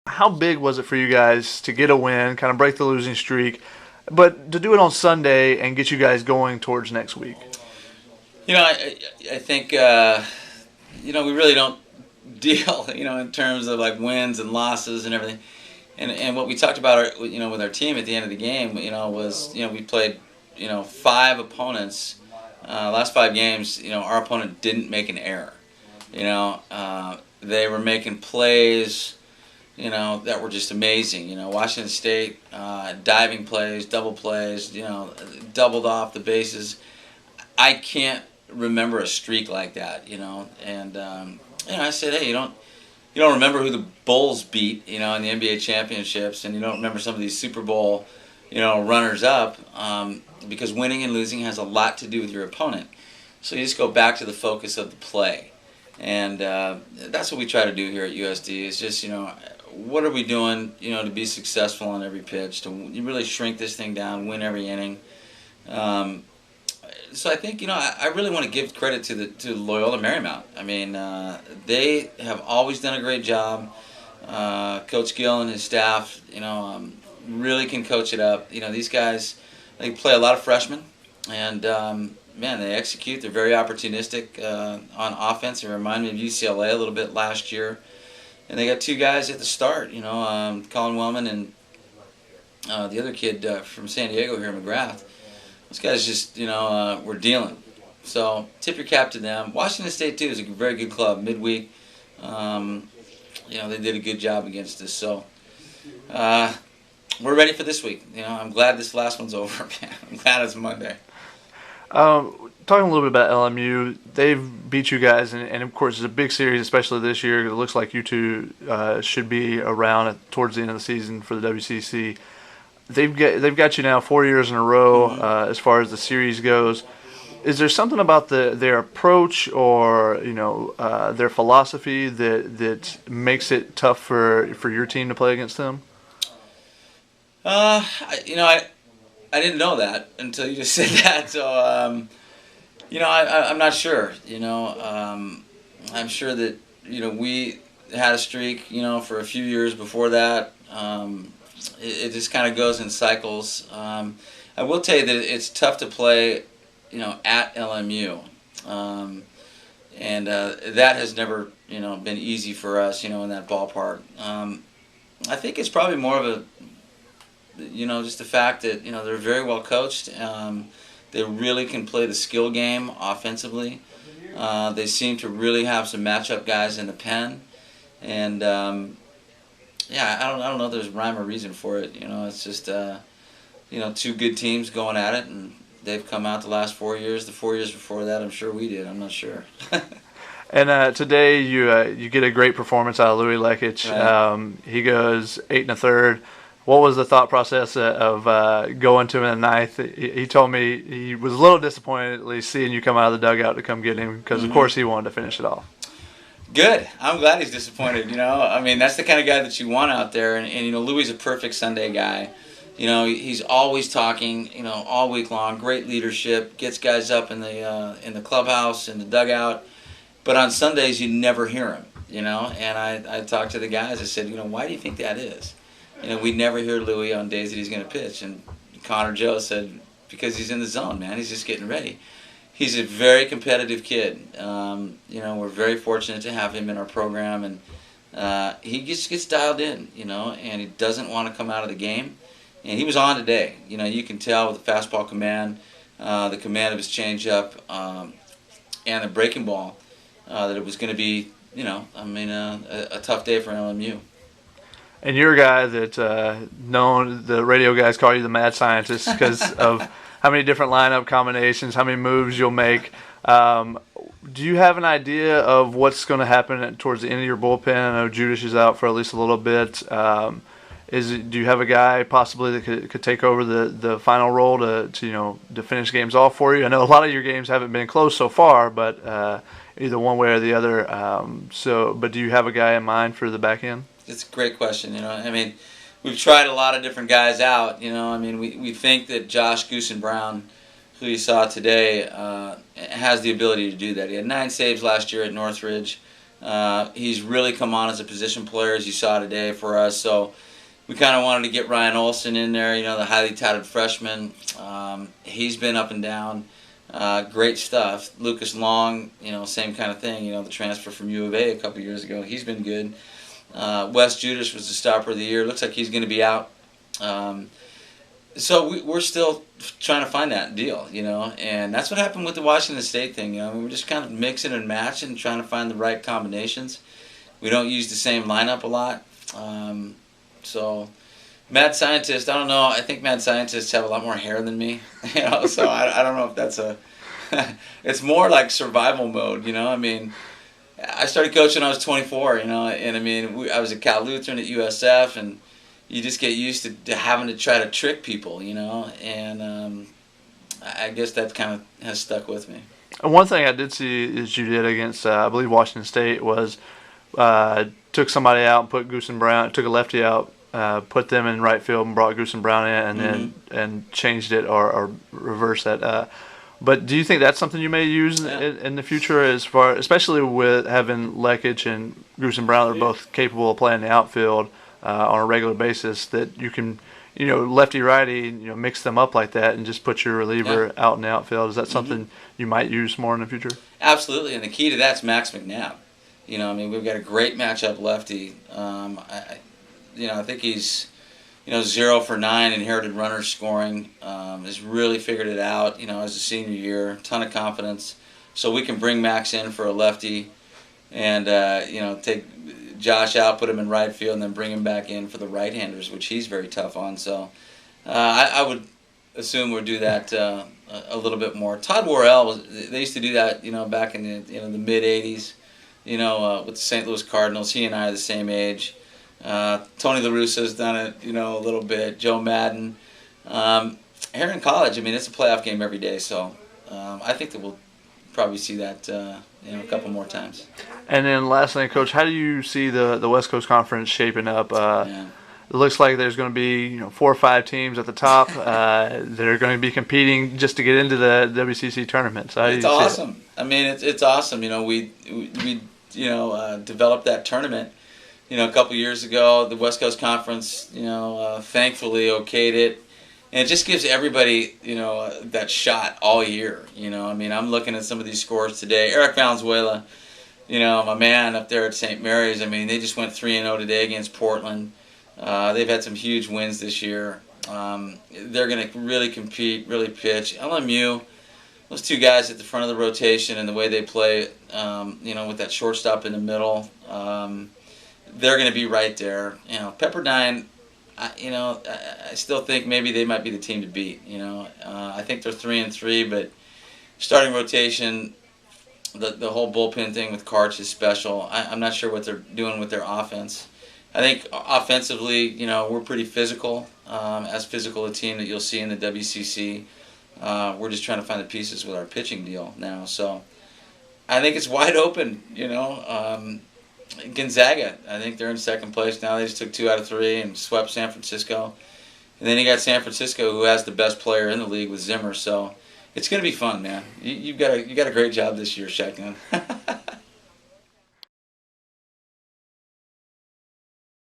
How big was it for you guys to get a win, kind of break the losing streak, but to do it on Sunday and get you guys going towards next week? I think we really don't deal in terms of like wins and losses and everything. And what we talked about with our team at the end of the game was we played five opponents. Last five games, our opponent didn't make an error. They were making plays that were just amazing. Washington State diving plays, double plays, doubled off the bases. I can't remember a streak like that. And I said, hey, you don't remember who the Bulls beat, in the NBA championships, and you don't remember some of these Super Bowl, runners up, because winning and losing has a lot to do with your opponent. So you just go back to the focus of the play. And that's what we try to do here at USD is just, what are we doing, to be successful on every pitch, to really shrink this thing down, win every inning. So I think, I really want to give credit to Loyola Marymount. I mean, they have always done a great job. Coach Gill and his staff, really can coach it up. These guys, they play a lot of freshmen, and man, they execute. They're very opportunistic on offense. They remind me of UCLA a little bit last year. And they got two guys at the start, Colin Wellman and the other kid from San Diego here, McGrath. Those guys just, were dealing. So tip your cap to them. Washington State, too, is a very good club. Midweek, they did a good job against us. So we're ready for this week. I'm glad this last one's over. I'm glad it's Monday. Talking a little bit about LMU, they've beat you guys, and of course it's a big series, especially this year. It looks like you two should be around towards the end of the season for the WCC. They've got you now 4 years in a row as far as the series goes. Is there something about their approach or their philosophy that makes it tough for your team to play against them? I didn't know that until you just said that. So I'm not sure. I'm sure that we had a streak for a few years before that. It just kind of goes in cycles. I will tell you that it's tough to play, at LMU, and that has never, been easy for us, in that ballpark. I think it's probably more of a, just the fact that they're very well coached. They really can play the skill game offensively. They seem to really have some matchup guys in the pen, and I don't know if there's rhyme or reason for it. It's just two good teams going at it, and they've come out the last 4 years. The 4 years before that, I'm sure we did. I'm not sure. And today you get a great performance out of Louie Lechich. Right. He goes 8 1/3. What was the thought process of going to him in the ninth? He told me he was a little disappointed at least seeing you come out of the dugout to come get him because, of course, he wanted to finish it off. Good. I'm glad he's disappointed. I mean, that's the kind of guy that you want out there. And Louie's a perfect Sunday guy. He's always talking, all week long. Great leadership. Gets guys up in the clubhouse, in the dugout. But on Sundays, you never hear him, And I talked to the guys. I said, why do you think that is? We never hear Louie on days that he's going to pitch. And Connor Joe said, because he's in the zone, man. He's just getting ready. He's a very competitive kid. We're very fortunate to have him in our program. And he just gets dialed in, and he doesn't want to come out of the game. And he was on today. You can tell with the fastball command, the command of his changeup, and the breaking ball, that it was going to be, a tough day for LMU. And you're a guy that the radio guys call you the mad scientist because of how many different lineup combinations, how many moves you'll make. Do you have an idea of what's going to happen towards the end of your bullpen? I know Judish is out for at least a little bit. Do you have a guy possibly that could take over the final role to finish games off for you? I know a lot of your games haven't been close so far, but either one way or the other. But do you have a guy in mind for the back end? It's a great question. We've tried a lot of different guys out. We think that Josh Goossen-Brown, who you saw today, has the ability to do that. He had 9 saves last year at Northridge. He's really come on as a position player, as you saw today for us. So we kind of wanted to get Ryan Olson in there, the highly touted freshman. He's been up and down. Great stuff. Lucas Long, same kind of thing. The transfer from U of A a couple years ago. He's been good. Wes Judish was the stopper of the year. Looks like he's going to be out. So we're still trying to find that deal, and that's what happened with the Washington State thing. We're just kind of mixing and matching, trying to find the right combinations. We don't use the same lineup a lot. So mad scientist, I don't know. I think mad scientists have a lot more hair than me, so I don't know if that's it's more like survival mode, I started coaching when I was 24, and I was at Cal Lutheran at USF, and you just get used to having to try to trick people, and I guess that kind of has stuck with me. And one thing I did see is you did against, I believe, Washington State was took somebody out and put Goossen-Brown, took a lefty out, put them in right field and brought Goossen-Brown in, and then and changed it or reversed that. But do you think that's something you may use in the future, especially with having Lechich and Goossen-Brown, they're both capable of playing the outfield on a regular basis, that you can, lefty righty, mix them up like that and just put your reliever out in the outfield? Is that something you might use more in the future? Absolutely, and the key to that's Max McNabb. We've got a great matchup lefty. I think he's 0 for 9 inherited runners scoring. Has really figured it out, as a senior year. Ton of confidence. So we can bring Max in for a lefty and, take Josh out, put him in right field, and then bring him back in for the right-handers, which he's very tough on. So I would assume we'll do that a little bit more. Todd Worrell, they used to do that, back in the mid-'80s, with the St. Louis Cardinals. He and I are the same age. Tony La Russa's done it, a little bit. Joe Madden. Here in college, it's a playoff game every day, so I think that we'll probably see that a couple more times. And then last thing, Coach, how do you see the West Coast Conference shaping up? It looks like there's going to be 4 or 5 teams at the top that are going to be competing just to get into the WCC tournament. So it's awesome. It's awesome. We developed that tournament. A couple years ago, the West Coast Conference, thankfully okayed it. And it just gives everybody, that shot all year. I'm looking at some of these scores today. Eric Valenzuela, my man up there at St. Mary's, they just went 3-0 today against Portland. They've had some huge wins this year. They're going to really compete, really pitch. LMU, those two guys at the front of the rotation and the way they play, with that shortstop in the middle, they're going to be right there. Pepperdine, I still think maybe they might be the team to beat. I think they're 3-3, but starting rotation, the whole bullpen thing with Karch is special. I'm not sure what they're doing with their offense. I think offensively, we're pretty physical, as physical a team that you'll see in the WCC. We're just trying to find the pieces with our pitching deal now. So I think it's wide open, Gonzaga, I think they're in second place now. They just took 2 out of 3 and swept San Francisco. And then you got San Francisco, who has the best player in the league with Zimmer. So it's going to be fun, man. You got a great job this year, Shotgun.